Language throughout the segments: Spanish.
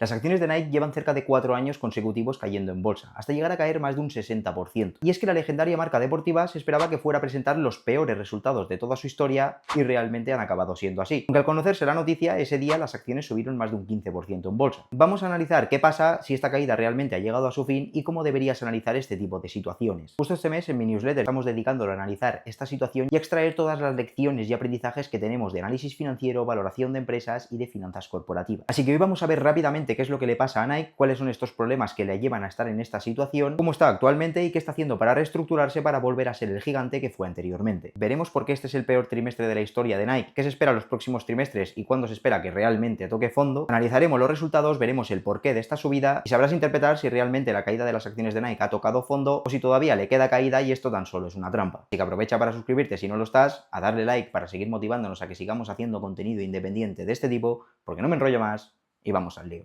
Las acciones de Nike llevan cerca de 4 años consecutivos cayendo en bolsa, hasta llegar a caer más de un 60%. Y es que la legendaria marca deportiva se esperaba que fuera a presentar los peores resultados de toda su historia y realmente han acabado siendo así. Aunque al conocerse la noticia, ese día las acciones subieron más de un 15% en bolsa. Vamos a analizar qué pasa si esta caída realmente ha llegado a su fin y cómo deberías analizar este tipo de situaciones. Justo este mes en mi newsletter estamos dedicándolo a analizar esta situación y a extraer todas las lecciones y aprendizajes que tenemos de análisis financiero, valoración de empresas y de finanzas corporativas. Así que hoy vamos a ver rápidamente qué es lo que le pasa a Nike, cuáles son estos problemas que le llevan a estar en esta situación, cómo está actualmente y qué está haciendo para reestructurarse para volver a ser el gigante que fue anteriormente. Veremos por qué este es el peor trimestre de la historia de Nike, qué se espera en los próximos trimestres y cuándo se espera que realmente toque fondo. Analizaremos los resultados, veremos el porqué de esta subida y sabrás interpretar si realmente la caída de las acciones de Nike ha tocado fondo o si todavía le queda caída y esto tan solo es una trampa. Así que aprovecha para suscribirte si no lo estás, a darle like para seguir motivándonos a que sigamos haciendo contenido independiente de este tipo, porque no me enrollo más y vamos al lío.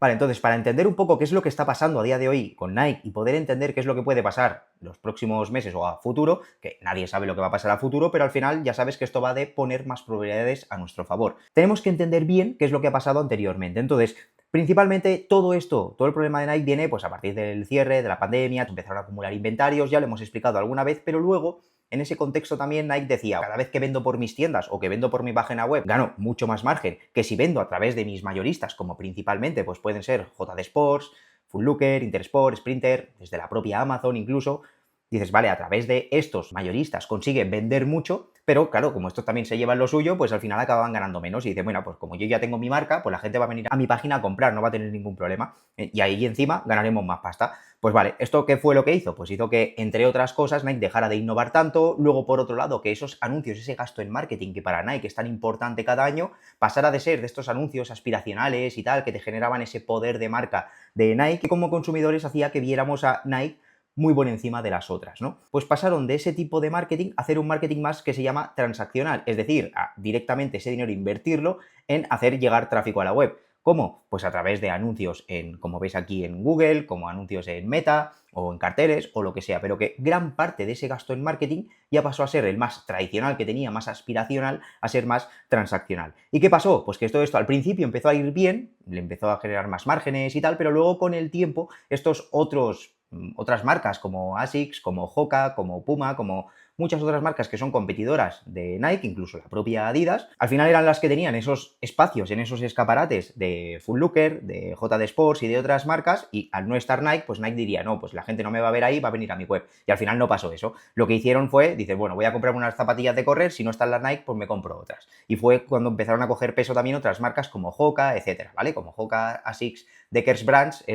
Vale, entonces, para entender un poco qué es lo que está pasando a día de hoy con Nike y poder entender qué es lo que puede pasar los próximos meses o a futuro, que nadie sabe lo que va a pasar a futuro, pero al final ya sabes que esto va de poner más probabilidades a nuestro favor. Tenemos que entender bien qué es lo que ha pasado anteriormente. Entonces, principalmente todo esto, todo el problema de Nike viene pues a partir del cierre, de la pandemia, empezaron a acumular inventarios, ya lo hemos explicado alguna vez, pero luego en ese contexto también Nike decía, cada vez que vendo por mis tiendas o que vendo por mi página web, gano mucho más margen que si vendo a través de mis mayoristas, como principalmente pues pueden ser JD Sports, Foot Locker, Intersport, Sprinter, desde la propia Amazon incluso. Dices, vale, a través de estos mayoristas consigue vender mucho, pero claro, como estos también se llevan lo suyo, pues al final acaban ganando menos. Y dice, bueno, pues como yo ya tengo mi marca, pues la gente va a venir a mi página a comprar, no va a tener ningún problema. Y ahí encima ganaremos más pasta. Pues vale, ¿esto qué fue lo que hizo? Pues hizo que, entre otras cosas, Nike dejara de innovar tanto, luego por otro lado, que esos anuncios, ese gasto en marketing que para Nike es tan importante cada año, pasara de ser de estos anuncios aspiracionales y tal, que te generaban ese poder de marca de Nike, que como consumidores hacía que viéramos a Nike muy por encima de las otras, ¿no? Pues pasaron de ese tipo de marketing a hacer un marketing más que se llama transaccional, es decir, a directamente ese dinero invertirlo en hacer llegar tráfico a la web. ¿Cómo? Pues a través de anuncios como veis aquí en Google, como anuncios en Meta o en carteles o lo que sea, pero que gran parte de ese gasto en marketing ya pasó a ser el más tradicional que tenía, más aspiracional, a ser más transaccional. ¿Y qué pasó? Pues que todo esto al principio empezó a ir bien, le empezó a generar más márgenes y tal, pero luego con el tiempo estos otras marcas como ASICS, como Hoka, como Puma, como muchas otras marcas que son competidoras de Nike, incluso la propia Adidas, al final eran las que tenían esos espacios en esos escaparates de Foot Locker, de JD Sports y de otras marcas, y al no estar Nike, pues Nike diría, no, pues la gente no me va a ver ahí, va a venir a mi web. Y al final no pasó eso. Lo que hicieron fue, dices, bueno, voy a comprarme unas zapatillas de correr, si no están las Nike, pues me compro otras. Y fue cuando empezaron a coger peso también otras marcas como Hoka, etcétera, ¿vale? Como Hoka, ASICS, Deckers Brands,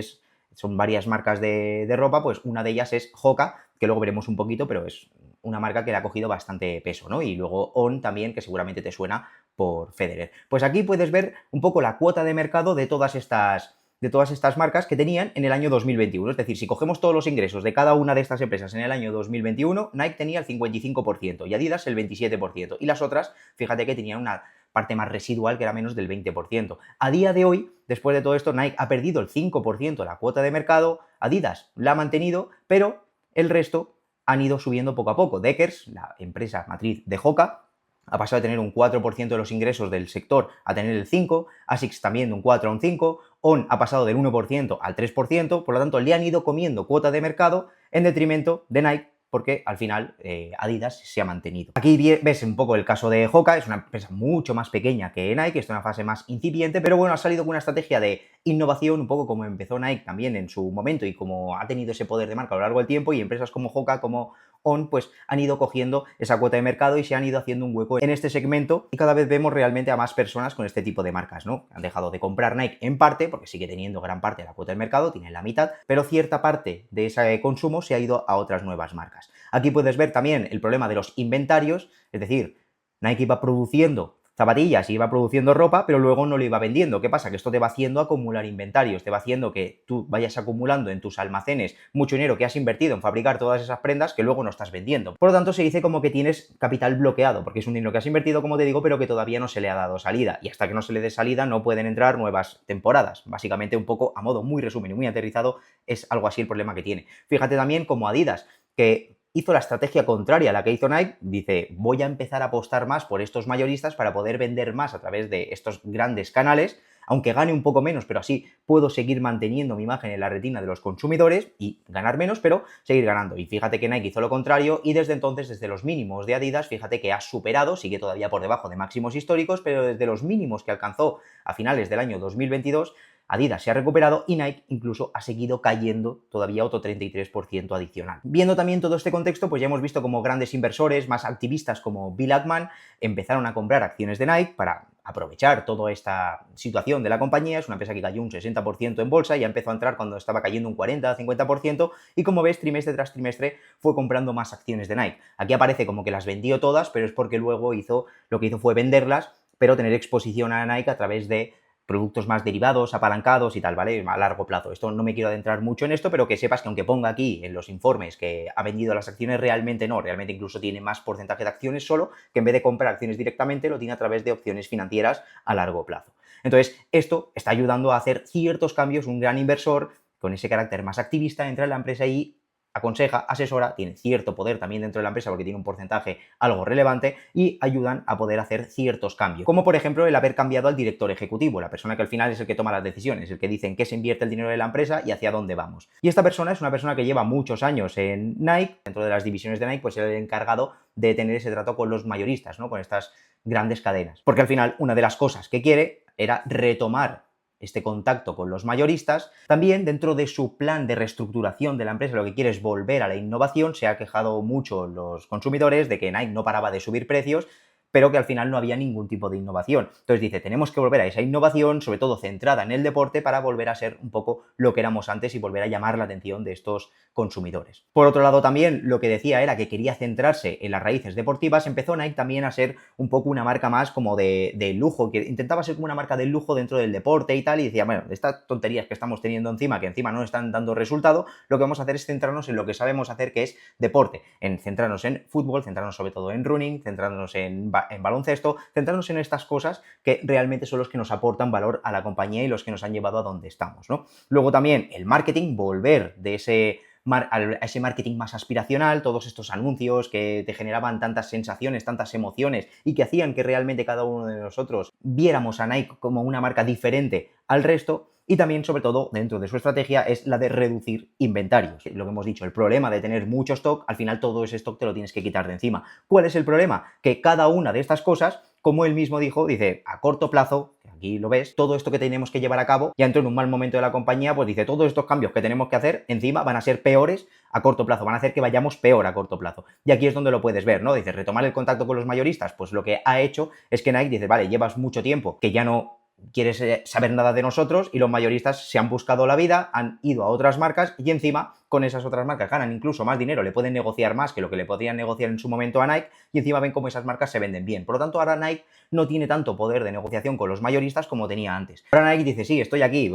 son varias marcas de ropa, pues una de ellas es Hoka, que luego veremos un poquito, pero es una marca que le ha cogido bastante peso, ¿no? Y luego On también, que seguramente te suena por Federer. Pues aquí puedes ver un poco la cuota de mercado de todas estas marcas que tenían en el año 2021. Es decir, si cogemos todos los ingresos de cada una de estas empresas en el año 2021, Nike tenía el 55% y Adidas el 27%. Y las otras, fíjate que tenían una parte más residual que era menos del 20%. A día de hoy, después de todo esto, Nike ha perdido el 5% de la cuota de mercado, Adidas la ha mantenido, pero el resto han ido subiendo poco a poco. Deckers, la empresa matriz de Hoka, ha pasado de tener un 4% de los ingresos del sector a tener el 5%, ASICS también de un 4 a un 5%, ON ha pasado del 1% al 3%, por lo tanto le han ido comiendo cuota de mercado en detrimento de Nike, porque al final Adidas se ha mantenido. Aquí ves un poco el caso de Hoka, es una empresa mucho más pequeña que Nike, está en una fase más incipiente, pero bueno, ha salido con una estrategia de innovación, un poco como empezó Nike también en su momento y como ha tenido ese poder de marca a lo largo del tiempo, y empresas como Hoka, como On, pues han ido cogiendo esa cuota de mercado y se han ido haciendo un hueco en este segmento y cada vez vemos realmente a más personas con este tipo de marcas, ¿no? Han dejado de comprar Nike en parte, porque sigue teniendo gran parte de la cuota de mercado, tiene la mitad, pero cierta parte de ese consumo se ha ido a otras nuevas marcas. Aquí puedes ver también el problema de los inventarios, es decir, Nike iba produciendo zapatillas y iba produciendo ropa, pero luego no lo iba vendiendo. ¿Qué pasa? Que esto te va haciendo acumular inventarios, te va haciendo que tú vayas acumulando en tus almacenes mucho dinero que has invertido en fabricar todas esas prendas que luego no estás vendiendo. Por lo tanto, se dice como que tienes capital bloqueado, porque es un dinero que has invertido, como te digo, pero que todavía no se le ha dado salida. Y hasta que no se le dé salida no pueden entrar nuevas temporadas. Básicamente, un poco a modo muy resumen y muy aterrizado, es algo así el problema que tiene. Fíjate también como Adidas, que hizo la estrategia contraria a la que hizo Nike. Dice, voy a empezar a apostar más por estos mayoristas para poder vender más a través de estos grandes canales, aunque gane un poco menos, pero así puedo seguir manteniendo mi imagen en la retina de los consumidores y ganar menos, pero seguir ganando. Y fíjate que Nike hizo lo contrario y desde entonces, desde los mínimos de Adidas, fíjate que ha superado, sigue todavía por debajo de máximos históricos, pero desde los mínimos que alcanzó a finales del año 2022, Adidas se ha recuperado y Nike incluso ha seguido cayendo todavía otro 33% adicional. Viendo también todo este contexto, pues ya hemos visto como grandes inversores, más activistas como Bill Ackman, empezaron a comprar acciones de Nike para aprovechar toda esta situación de la compañía. Es una empresa que cayó un 60% en bolsa, ya empezó a entrar cuando estaba cayendo un 40-50% y como ves, trimestre tras trimestre fue comprando más acciones de Nike. Aquí aparece como que las vendió todas, pero es porque luego lo que hizo fue venderlas, pero tener exposición a Nike a través de productos más derivados, apalancados y tal, ¿vale? A largo plazo. Esto no me quiero adentrar mucho en esto, pero que sepas que aunque ponga aquí en los informes que ha vendido las acciones, realmente no, realmente incluso tiene más porcentaje de acciones, solo que en vez de comprar acciones directamente, lo tiene a través de opciones financieras a largo plazo. Entonces, esto está ayudando a hacer ciertos cambios. Un gran inversor con ese carácter más activista entra en la empresa y aconseja, asesora, tiene cierto poder también dentro de la empresa porque tiene un porcentaje algo relevante y ayudan a poder hacer ciertos cambios. Como por ejemplo el haber cambiado al director ejecutivo, la persona que al final es el que toma las decisiones, el que dice en qué se invierte el dinero de la empresa y hacia dónde vamos. Y esta persona es una persona que lleva muchos años en Nike, dentro de las divisiones de Nike, pues es el encargado de tener ese trato con los mayoristas, ¿no? Con estas grandes cadenas. Porque al final una de las cosas que quiere era retomar este contacto con los mayoristas. También dentro de su plan de reestructuración de la empresa lo que quiere es volver a la innovación. Se ha quejado mucho los consumidores de que Nike no paraba de subir precios, pero que al final no había ningún tipo de innovación. Entonces dice, tenemos que volver a esa innovación, sobre todo centrada en el deporte, para volver a ser un poco lo que éramos antes y volver a llamar la atención de estos consumidores. Por otro lado también lo que decía era que quería centrarse en las raíces deportivas. Empezó Nike también a ser un poco una marca más como de lujo, que intentaba ser como una marca de lujo dentro del deporte y tal, y decía, bueno, de estas tonterías que estamos teniendo encima, que encima no están dando resultado, lo que vamos a hacer es centrarnos en lo que sabemos hacer, que es deporte, en centrarnos en fútbol, centrarnos sobre todo en running, centrarnos en baloncesto, centrarnos en estas cosas que realmente son los que nos aportan valor a la compañía y los que nos han llevado a donde estamos, ¿no? Luego también el marketing, volver de a ese marketing más aspiracional, todos estos anuncios que te generaban tantas sensaciones, tantas emociones y que hacían que realmente cada uno de nosotros viéramos a Nike como una marca diferente al resto. Y también, sobre todo, dentro de su estrategia es la de reducir inventarios. Lo que hemos dicho, el problema de tener mucho stock, al final todo ese stock te lo tienes que quitar de encima. ¿Cuál es el problema? Que cada una de estas cosas, como él mismo dijo, dice, a corto plazo, aquí lo ves, todo esto que tenemos que llevar a cabo, ya entró en un mal momento de la compañía, pues dice, todos estos cambios que tenemos que hacer, encima van a ser peores a corto plazo, van a hacer que vayamos peor a corto plazo. Y aquí es donde lo puedes ver, ¿no? Dice, retomar el contacto con los mayoristas, pues lo que ha hecho es que Nike dice, vale, llevas mucho tiempo que ya no quieres saber nada de nosotros y los mayoristas se han buscado la vida, han ido a otras marcas y encima con esas otras marcas ganan incluso más dinero, le pueden negociar más que lo que le podían negociar en su momento a Nike y encima ven cómo esas marcas se venden bien. Por lo tanto, ahora Nike no tiene tanto poder de negociación con los mayoristas como tenía antes. Ahora Nike dice, sí, estoy aquí,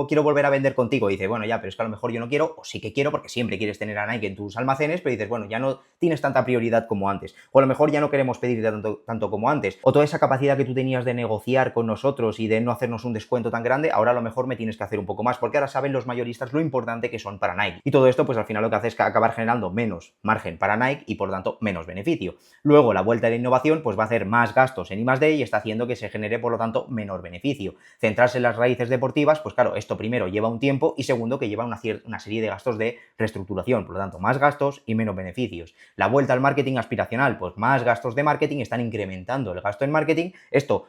quiero volver a vender contigo. Y dice, bueno, ya, pero es que a lo mejor yo no quiero, o sí que quiero porque siempre quieres tener a Nike en tus almacenes, pero dices, bueno, ya no tienes tanta prioridad como antes. O a lo mejor ya no queremos pedirte tanto como antes. O toda esa capacidad que tú tenías de negociar con nosotros y de no hacernos un descuento tan grande, ahora a lo mejor me tienes que hacer un poco más, porque ahora saben los mayoristas lo importante que son para Nike. Y todo esto, pues al final lo que hace es acabar generando menos margen para Nike y por tanto menos beneficio. Luego la vuelta de la innovación pues va a hacer más gastos en I+D y está haciendo que se genere por lo tanto menor beneficio. Centrarse en las raíces deportivas, pues claro, esto primero lleva un tiempo y segundo que lleva una serie de gastos de reestructuración, por lo tanto más gastos y menos beneficios. La vuelta al marketing aspiracional, pues más gastos de marketing, están incrementando el gasto en marketing. Esto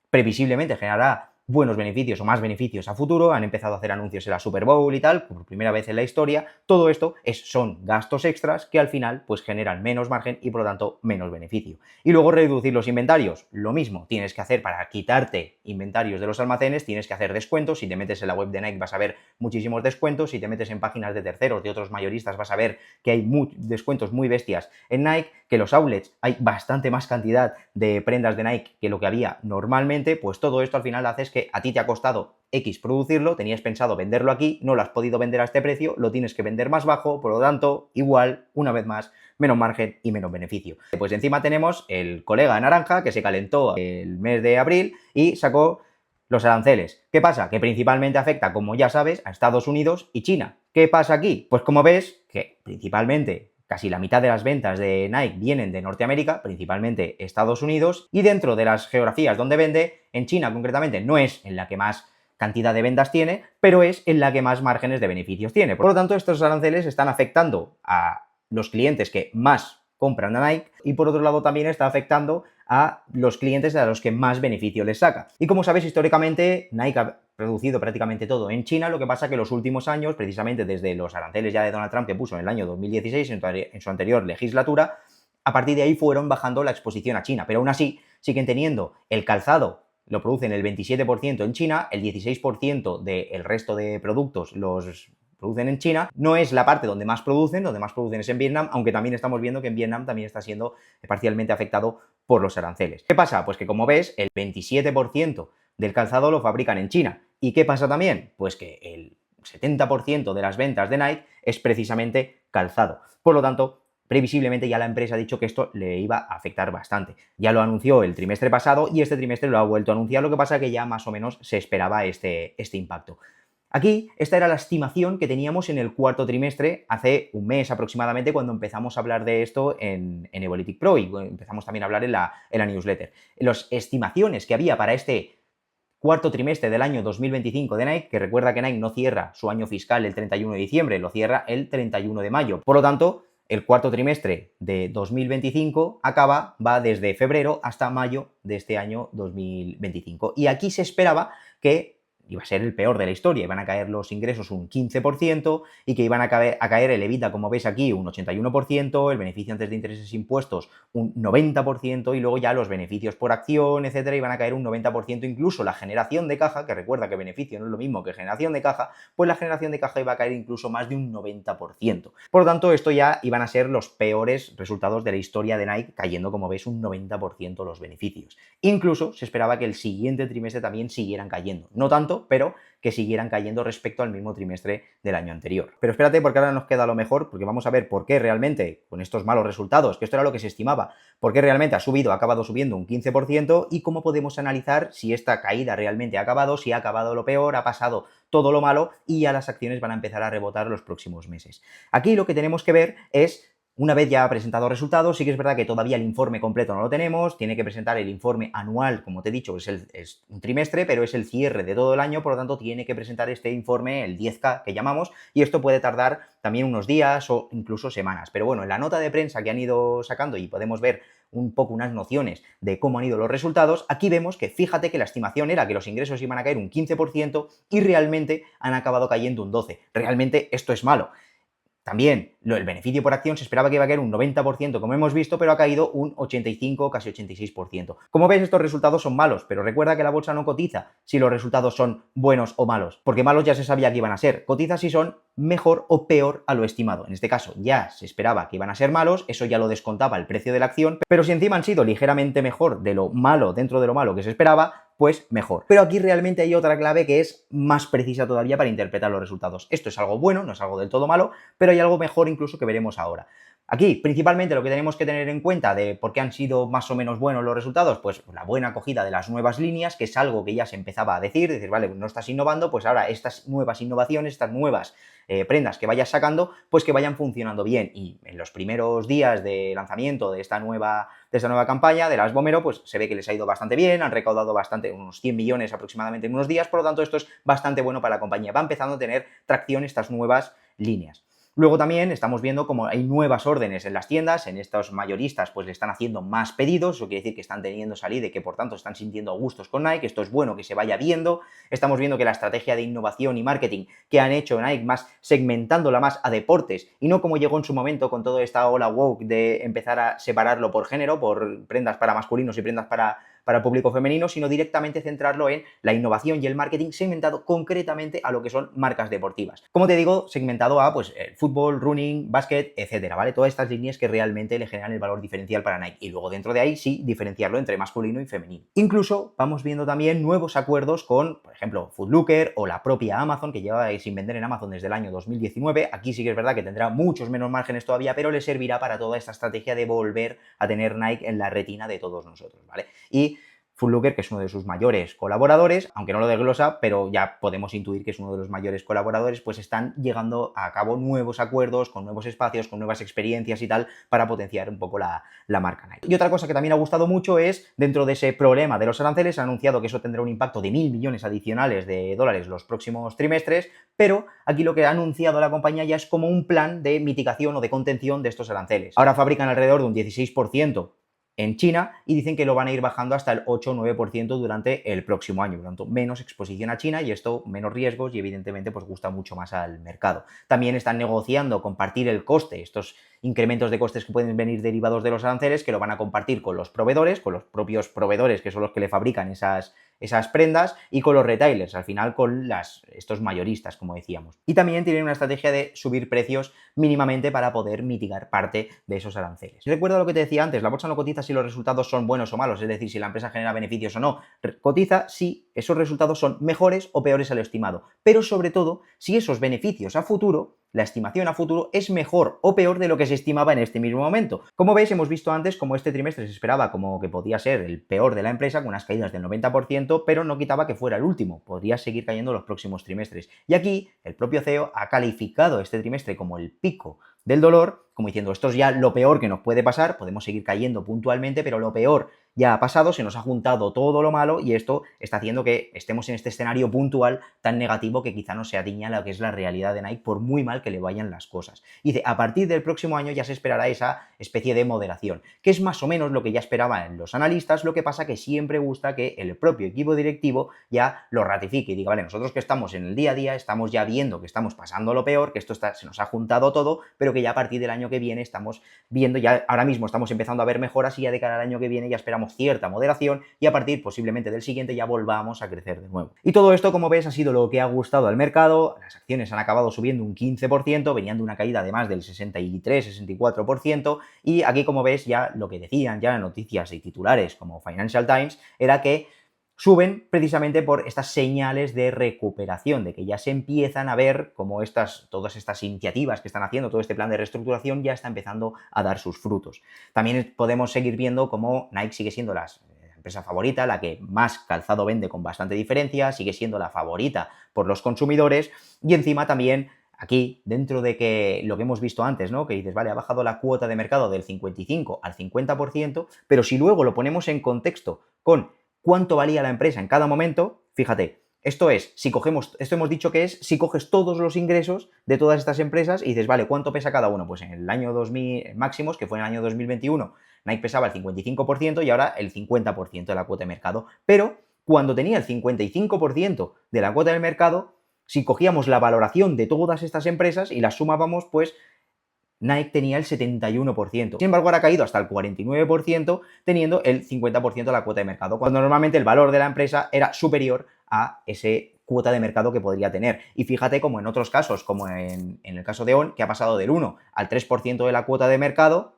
previsiblemente generará buenos beneficios o más beneficios a futuro, han empezado a hacer anuncios en la Super Bowl y tal, por primera vez en la historia. Todo esto son gastos extras que al final pues generan menos margen y por lo tanto menos beneficio. Y luego reducir los inventarios, lo mismo tienes que hacer para quitarte inventarios de los almacenes, tienes que hacer descuentos. Si te metes en la web de Nike vas a ver muchísimos descuentos, si te metes en páginas de terceros, de otros mayoristas, vas a ver que hay descuentos muy bestias en Nike, que los outlets hay bastante más cantidad de prendas de Nike que lo que había normalmente. Pues todo esto al final hace que a ti te ha costado X producirlo, tenías pensado venderlo aquí, no lo has podido vender a este precio, lo tienes que vender más bajo, por lo tanto, igual, una vez más, menos margen y menos beneficio. Pues encima tenemos el colega naranja que se calentó el mes de abril y sacó los aranceles. ¿Qué pasa? Que principalmente afecta, como ya sabes, a Estados Unidos y China. ¿Qué pasa aquí? Pues como ves, que principalmente casi la mitad de las ventas de Nike vienen de Norteamérica, principalmente Estados Unidos, y dentro de las geografías donde vende, en China concretamente no es en la que más cantidad de ventas tiene, pero es en la que más márgenes de beneficios tiene. Por lo tanto, estos aranceles están afectando a los clientes que más compran a Nike y por otro lado también está afectando a los clientes a los que más beneficio les saca. Y como sabéis, históricamente Nike ha producido prácticamente todo en China, lo que pasa que en los últimos años, precisamente desde los aranceles ya de Donald Trump que puso en el año 2016, en su anterior legislatura, a partir de ahí fueron bajando la exposición a China, pero aún así siguen teniendo el calzado, lo producen el 27% en China, el 16% del resto de productos los producen en China, no es la parte donde más producen es en Vietnam, aunque también estamos viendo que en Vietnam también está siendo parcialmente afectado por los aranceles. ¿Qué pasa? Pues que como ves, el 27% del calzado lo fabrican en China. ¿Y qué pasa también? Pues que el 70% de las ventas de Nike es precisamente calzado. Por lo tanto, previsiblemente ya la empresa ha dicho que esto le iba a afectar bastante. Ya lo anunció el trimestre pasado y este trimestre lo ha vuelto a anunciar, lo que pasa que ya más o menos se esperaba este impacto. Aquí, esta era la estimación que teníamos en el cuarto trimestre, hace un mes aproximadamente, cuando empezamos a hablar de esto en Evolytic Pro y empezamos también a hablar en la newsletter. Las estimaciones que había para este cuarto trimestre del año 2025 de Nike, que recuerda que Nike no cierra su año fiscal el 31 de diciembre, lo cierra el 31 de mayo. Por lo tanto, el cuarto trimestre de 2025 va desde febrero hasta mayo de este año 2025. Y aquí se esperaba que iba a ser el peor de la historia, iban a caer los ingresos un 15% y que iban a caer el EBITDA, como veis aquí, un 81%, el beneficio antes de intereses e impuestos un 90% y luego ya los beneficios por acción, etcétera, iban a caer un 90%, incluso la generación de caja, que recuerda que beneficio no es lo mismo que generación de caja, pues la generación de caja iba a caer incluso más de un 90%. Por lo tanto, esto ya iban a ser los peores resultados de la historia de Nike, cayendo, como veis, un 90% los beneficios. Incluso se esperaba que el siguiente trimestre también siguieran cayendo. No tanto, pero que siguieran cayendo respecto al mismo trimestre del año anterior. Pero espérate, porque ahora nos queda lo mejor, porque vamos a ver por qué realmente, con estos malos resultados, que esto era lo que se estimaba, por qué realmente ha acabado subiendo un 15% y cómo podemos analizar si esta caída realmente ha acabado, si ha acabado lo peor, ha pasado todo lo malo y ya las acciones van a empezar a rebotar los próximos meses. Aquí lo que tenemos que ver es, una vez ya ha presentado resultados, sí que es verdad que todavía el informe completo no lo tenemos, tiene que presentar el informe anual, como te he dicho, es un trimestre, pero es el cierre de todo el año, por lo tanto tiene que presentar este informe, el 10K que llamamos, y esto puede tardar también unos días o incluso semanas. Pero bueno, en la nota de prensa que han ido sacando y podemos ver un poco unas nociones de cómo han ido los resultados, aquí vemos que fíjate que la estimación era que los ingresos iban a caer un 15% y realmente han acabado cayendo un 12%. Realmente esto es malo. También el beneficio por acción se esperaba que iba a caer un 90%, como hemos visto, pero ha caído un 85, casi 86%. Como ves, estos resultados son malos, pero recuerda que la bolsa no cotiza si los resultados son buenos o malos, porque malos ya se sabía que iban a ser. Cotiza si son mejor o peor a lo estimado. En este caso ya se esperaba que iban a ser malos, eso ya lo descontaba el precio de la acción, pero si encima han sido ligeramente mejor de lo malo, dentro de lo malo que se esperaba, pues mejor. Pero aquí realmente hay otra clave que es más precisa todavía para interpretar los resultados. Esto es algo bueno, no es algo del todo malo, pero hay algo mejor incluso que veremos ahora. Aquí, principalmente, lo que tenemos que tener en cuenta de por qué han sido más o menos buenos los resultados, pues la buena acogida de las nuevas líneas, que es algo que ya se empezaba a decir, vale, no estás innovando, pues ahora estas nuevas innovaciones, estas nuevas prendas que vayas sacando, pues que vayan funcionando bien. Y en los primeros días de lanzamiento de esta nueva campaña, de las Vomero, pues se ve que les ha ido bastante bien, han recaudado bastante, unos 100 millones aproximadamente en unos días, por lo tanto esto es bastante bueno para la compañía. Va empezando a tener tracción estas nuevas líneas. Luego también estamos viendo como hay nuevas órdenes en las tiendas, en estos mayoristas pues le están haciendo más pedidos, eso quiere decir que están teniendo salida y que por tanto están sintiendo gustos con Nike, esto es bueno que se vaya viendo. Estamos viendo que la estrategia de innovación y marketing que han hecho Nike, más segmentándola más a deportes y no como llegó en su momento con toda esta ola woke de empezar a separarlo por género, por prendas para masculinos y prendas para público femenino, sino directamente centrarlo en la innovación y el marketing segmentado concretamente a lo que son marcas deportivas. Como te digo, segmentado a pues el fútbol, running, básquet, etcétera, ¿vale? Todas estas líneas que realmente le generan el valor diferencial para Nike y luego dentro de ahí sí diferenciarlo entre masculino y femenino. Incluso vamos viendo también nuevos acuerdos con, por ejemplo, Foot Locker o la propia Amazon, que lleva sin vender en Amazon desde el año 2019. Aquí sí que es verdad que tendrá muchos menos márgenes todavía, pero le servirá para toda esta estrategia de volver a tener Nike en la retina de todos nosotros, ¿vale? Y Foot Locker, que es uno de sus mayores colaboradores, aunque no lo desglosa, pero ya podemos intuir que es uno de los mayores colaboradores, pues están llegando a cabo nuevos acuerdos con nuevos espacios, con nuevas experiencias y tal, para potenciar un poco la marca Nike. Y otra cosa que también ha gustado mucho es, dentro de ese problema de los aranceles, ha anunciado que eso tendrá un impacto de 1.000 millones adicionales de dólares los próximos trimestres, pero aquí lo que ha anunciado la compañía ya es como un plan de mitigación o de contención de estos aranceles. Ahora fabrican alrededor de un 16% en China y dicen que lo van a ir bajando hasta el 8 o 9% durante el próximo año. Por lo tanto, menos exposición a China y esto menos riesgos y evidentemente pues gusta mucho más al mercado. También están negociando compartir el coste, estos incrementos de costes que pueden venir derivados de los aranceles, que lo van a compartir con los proveedores, con los propios proveedores que son los que le fabrican esas prendas y con los retailers, al final con estos mayoristas, como decíamos. Y también tienen una estrategia de subir precios mínimamente para poder mitigar parte de esos aranceles. Recuerda lo que te decía antes, la bolsa no cotiza si los resultados son buenos o malos, es decir, si la empresa genera beneficios o no. Cotiza si esos resultados son mejores o peores a lo estimado, pero sobre todo si esos beneficios a futuro, la estimación a futuro, es mejor o peor de lo que se estimaba en este mismo momento. Como veis, hemos visto antes como este trimestre se esperaba como que podía ser el peor de la empresa, con unas caídas del 90%, pero no quitaba que fuera el último, podría seguir cayendo los próximos trimestres. Y aquí el propio CEO ha calificado este trimestre como el pico del dolor, como diciendo, esto es ya lo peor que nos puede pasar, podemos seguir cayendo puntualmente, pero lo peor ya ha pasado, se nos ha juntado todo lo malo y esto está haciendo que estemos en este escenario puntual tan negativo que quizá no se adiña a lo que es la realidad de Nike, por muy mal que le vayan las cosas. Y dice, a partir del próximo año ya se esperará esa especie de moderación, que es más o menos lo que ya esperaban los analistas, lo que pasa que siempre gusta que el propio equipo directivo ya lo ratifique y diga, vale, nosotros que estamos en el día a día, estamos ya viendo que estamos pasando lo peor, que esto se nos ha juntado todo, pero que ya a partir del año que viene estamos viendo, ya ahora mismo estamos empezando a ver mejoras y ya de cara al año que viene ya esperamos cierta moderación y a partir posiblemente del siguiente ya volvamos a crecer de nuevo. Y todo esto, como ves, ha sido lo que ha gustado al mercado, las acciones han acabado subiendo un 15%, venían de una caída de más del 63-64% y aquí, como ves, ya lo que decían ya noticias y titulares como Financial Times era que suben precisamente por estas señales de recuperación, de que ya se empiezan a ver cómo todas estas iniciativas que están haciendo, todo este plan de reestructuración ya está empezando a dar sus frutos. También podemos seguir viendo cómo Nike sigue siendo la empresa favorita, la que más calzado vende con bastante diferencia, sigue siendo la favorita por los consumidores y encima también aquí, dentro de que lo que hemos visto antes, ¿no? Que dices, vale, ha bajado la cuota de mercado del 55 al 50%, pero si luego lo ponemos en contexto con cuánto valía la empresa en cada momento, fíjate, esto hemos dicho que es si coges todos los ingresos de todas estas empresas y dices, vale, ¿cuánto pesa cada uno? Pues en el año 2000 máximos, que fue en el año 2021, Nike pesaba el 55% y ahora el 50% de la cuota de mercado. Pero cuando tenía el 55% de la cuota del mercado, si cogíamos la valoración de todas estas empresas y las sumábamos, pues Nike tenía el 71%. Sin embargo, ahora ha caído hasta el 49%, teniendo el 50% de la cuota de mercado, cuando normalmente el valor de la empresa era superior a ese cuota de mercado que podría tener. Y fíjate como en otros casos, como en el caso de On, que ha pasado del 1 al 3% de la cuota de mercado,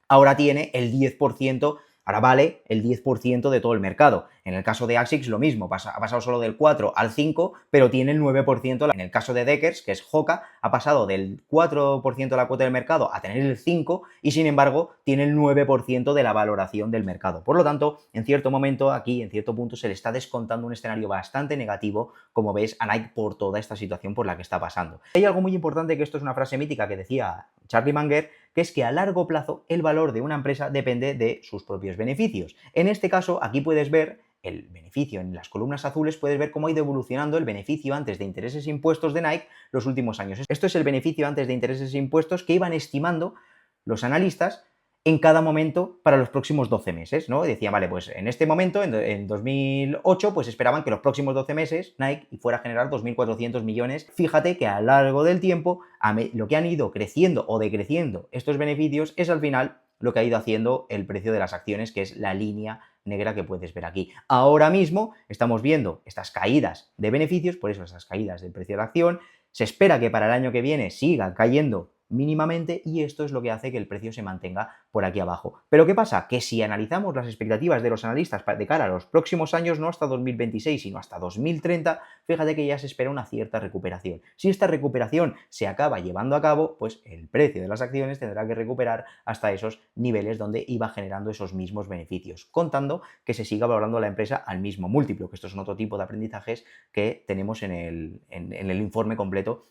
ahora tiene el 10%, ahora vale el 10% de todo el mercado. En el caso de ASICS lo mismo, ha pasado solo del 4 al 5, pero tiene el 9%. En el caso de Deckers, que es Hoka, ha pasado del 4% de la cuota del mercado a tener el 5% y sin embargo tiene el 9% de la valoración del mercado. Por lo tanto, en cierto momento aquí, en cierto punto, se le está descontando un escenario bastante negativo, como ves, a Nike por toda esta situación por la que está pasando. Hay algo muy importante, que esto es una frase mítica que decía Charlie Munger, que es que a largo plazo el valor de una empresa depende de sus propios beneficios. En este caso, aquí puedes ver el beneficio en las columnas azules, puedes ver cómo ha ido evolucionando el beneficio antes de intereses e impuestos de Nike los últimos años. Esto es el beneficio antes de intereses e impuestos que iban estimando los analistas en cada momento para los próximos 12 meses, ¿no? Decían, vale, pues en este momento, en 2008, pues esperaban que los próximos 12 meses Nike fuera a generar 2.400 millones. Fíjate que a lo largo del tiempo, lo que han ido creciendo o decreciendo estos beneficios es al final lo que ha ido haciendo el precio de las acciones, que es la línea negra que puedes ver aquí. Ahora mismo estamos viendo estas caídas de beneficios, por eso estas caídas del precio de la acción. Se espera que para el año que viene sigan cayendo mínimamente y esto es lo que hace que el precio se mantenga por aquí abajo. Pero ¿qué pasa? Que si analizamos las expectativas de los analistas de cara a los próximos años, no hasta 2026, sino hasta 2030, fíjate que ya se espera una cierta recuperación. Si esta recuperación se acaba llevando a cabo, pues el precio de las acciones tendrá que recuperar hasta esos niveles donde iba generando esos mismos beneficios, contando que se siga valorando la empresa al mismo múltiplo, que estos son otro tipo de aprendizajes que tenemos en el informe completo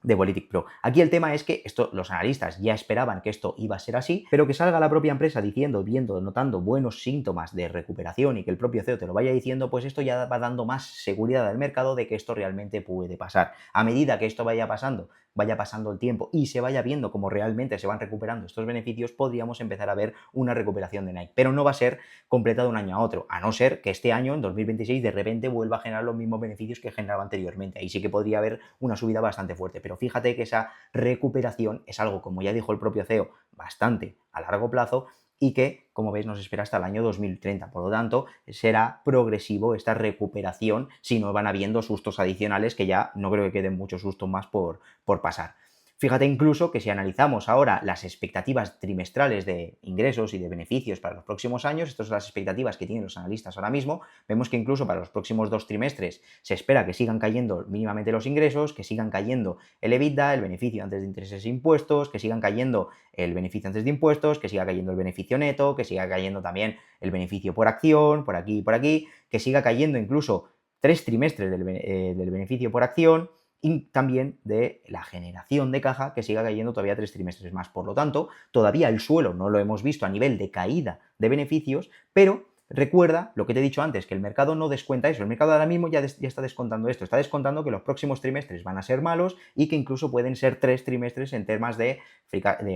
de Politic Pro. Aquí el tema es que los analistas ya esperaban que esto iba a ser así, pero que salga la propia empresa diciendo, viendo, notando buenos síntomas de recuperación y que el propio CEO te lo vaya diciendo, pues esto ya va dando más seguridad al mercado de que esto realmente puede pasar. A medida que esto vaya pasando el tiempo y se vaya viendo cómo realmente se van recuperando estos beneficios, podríamos empezar a ver una recuperación de Nike. Pero no va a ser completa de un año a otro, a no ser que este año, en 2026, de repente vuelva a generar los mismos beneficios que generaba anteriormente. Ahí sí que podría haber una subida bastante fuerte, pero fíjate que esa recuperación es algo, como ya dijo el propio CEO, bastante a largo plazo y que, como veis, nos espera hasta el año 2030. Por lo tanto, será progresivo esta recuperación si no van habiendo sustos adicionales, que ya no creo que queden muchos sustos más por pasar. Fíjate incluso que si analizamos ahora las expectativas trimestrales de ingresos y de beneficios para los próximos años, estas son las expectativas que tienen los analistas ahora mismo, vemos que incluso para los próximos 2 trimestres se espera que sigan cayendo mínimamente los ingresos, que sigan cayendo el EBITDA, el beneficio antes de intereses e impuestos, que sigan cayendo el beneficio antes de impuestos, que siga cayendo el beneficio neto, que siga cayendo también el beneficio por acción, por aquí y por aquí, que siga cayendo incluso 3 trimestres del beneficio por acción, y también de la generación de caja que siga cayendo todavía 3 trimestres más. Por lo tanto, todavía el suelo no lo hemos visto a nivel de caída de beneficios, pero recuerda lo que te he dicho antes, que el mercado no descuenta eso. El mercado ahora mismo ya está descontando esto. Está descontando que los próximos trimestres van a ser malos y que incluso pueden ser 3 trimestres en temas de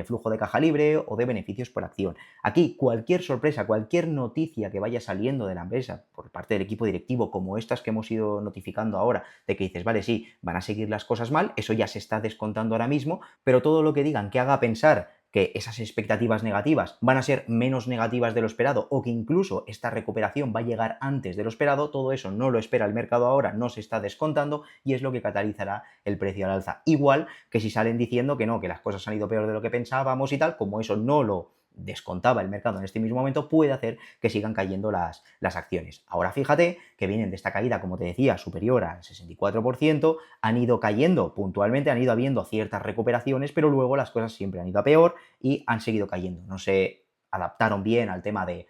flujo de caja libre o de beneficios por acción. Aquí, cualquier sorpresa, cualquier noticia que vaya saliendo de la empresa por parte del equipo directivo, como estas que hemos ido notificando ahora, de que dices, vale, sí, van a seguir las cosas mal, eso ya se está descontando ahora mismo, pero todo lo que digan que haga pensar que esas expectativas negativas van a ser menos negativas de lo esperado o que incluso esta recuperación va a llegar antes de lo esperado, todo eso no lo espera el mercado ahora, no se está descontando y es lo que catalizará el precio al alza. Igual que si salen diciendo que no, que las cosas han ido peor de lo que pensábamos y tal, como eso no lo descontaba el mercado en este mismo momento, puede hacer que sigan cayendo las acciones. Ahora fíjate que vienen de esta caída, como te decía, superior al 64%, han ido cayendo puntualmente, han ido habiendo ciertas recuperaciones, pero luego las cosas siempre han ido a peor y han seguido cayendo. No se adaptaron bien al tema de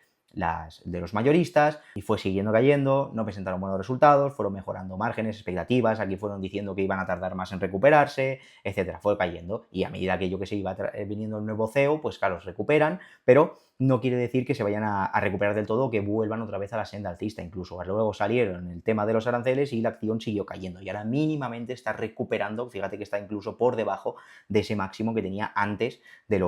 los mayoristas y fue siguiendo cayendo, no presentaron buenos resultados, fueron mejorando márgenes, expectativas, aquí fueron diciendo que iban a tardar más en recuperarse, etcétera, fue cayendo y a medida que yo que sé iba viniendo el nuevo CEO, pues claro, se recuperan, pero no quiere decir que se vayan a recuperar del todo o que vuelvan otra vez a la senda alcista, incluso luego salieron el tema de los aranceles y la acción siguió cayendo y ahora mínimamente está recuperando, fíjate que está incluso por debajo de ese máximo que tenía antes de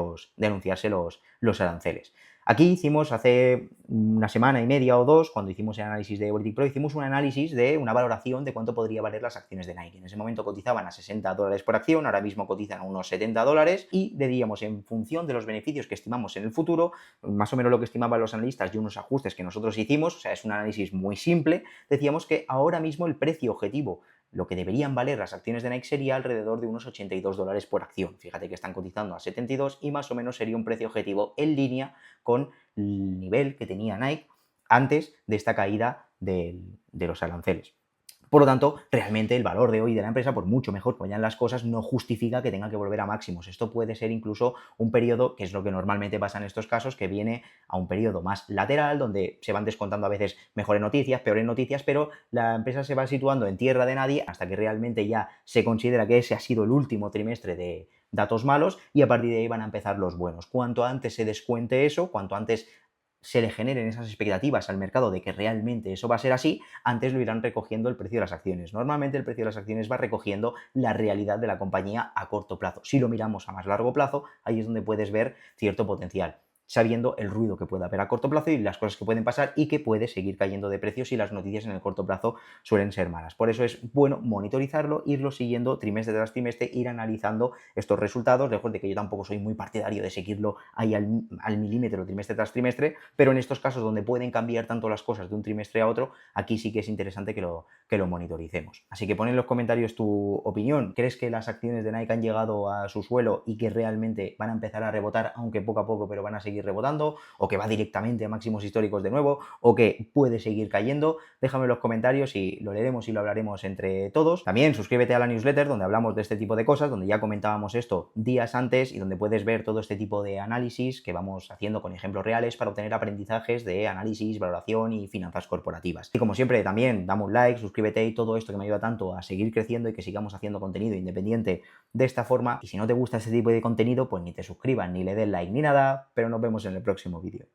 anunciarse los aranceles. Aquí hicimos hace una semana y media o dos, cuando hicimos el análisis de Politic Pro, hicimos un análisis de una valoración de cuánto podría valer las acciones de Nike. En ese momento cotizaban a $60 por acción, ahora mismo cotizan a unos $70 y diríamos en función de los beneficios que estimamos en el futuro, más o menos lo que estimaban los analistas y unos ajustes que nosotros hicimos, o sea, es un análisis muy simple, decíamos que ahora mismo el precio objetivo, lo que deberían valer las acciones de Nike sería alrededor de unos $82 por acción. Fíjate que están cotizando a 72 y más o menos sería un precio objetivo en línea con el nivel que tenía Nike antes de esta caída de los aranceles. Por lo tanto, realmente el valor de hoy de la empresa, por mucho mejor que vayan las cosas, no justifica que tenga que volver a máximos. Esto puede ser incluso un periodo, que es lo que normalmente pasa en estos casos, que viene a un periodo más lateral, donde se van descontando a veces mejores noticias, peores noticias, pero la empresa se va situando en tierra de nadie hasta que realmente ya se considera que ese ha sido el último trimestre de datos malos y a partir de ahí van a empezar los buenos. Cuanto antes se descuente eso, cuanto antes se le generen esas expectativas al mercado de que realmente eso va a ser así, antes lo irán recogiendo el precio de las acciones. Normalmente el precio de las acciones va recogiendo la realidad de la compañía a corto plazo. Si lo miramos a más largo plazo, ahí es donde puedes ver cierto potencial. sabiendo el ruido que puede haber a corto plazo y las cosas que pueden pasar y que puede seguir cayendo de precios si las noticias en el corto plazo suelen ser malas. Por eso es bueno monitorizarlo, irlo siguiendo trimestre tras trimestre, ir analizando estos resultados. Recuerde que yo tampoco soy muy partidario de seguirlo ahí al milímetro trimestre tras trimestre, pero en estos casos donde pueden cambiar tanto las cosas de un trimestre a otro, aquí sí que es interesante que lo monitoricemos. Así que pon en los comentarios tu opinión. ¿Crees que las acciones de Nike han llegado a su suelo y que realmente van a empezar a rebotar, aunque poco a poco, pero van a seguir rebotando? ¿O que va directamente a máximos históricos de nuevo? ¿O que puede seguir cayendo? Déjame en los comentarios y lo leeremos y lo hablaremos entre todos. También suscríbete a la newsletter donde hablamos de este tipo de cosas, donde ya comentábamos esto días antes y donde puedes ver todo este tipo de análisis que vamos haciendo con ejemplos reales para obtener aprendizajes de análisis, valoración y finanzas corporativas. Y como siempre, también dame un like, suscríbete y todo esto que me ayuda tanto a seguir creciendo y que sigamos haciendo contenido independiente de esta forma. Y si no te gusta este tipo de contenido, pues ni te suscribas, ni le des like, ni nada, pero nos vemos en el próximo vídeo.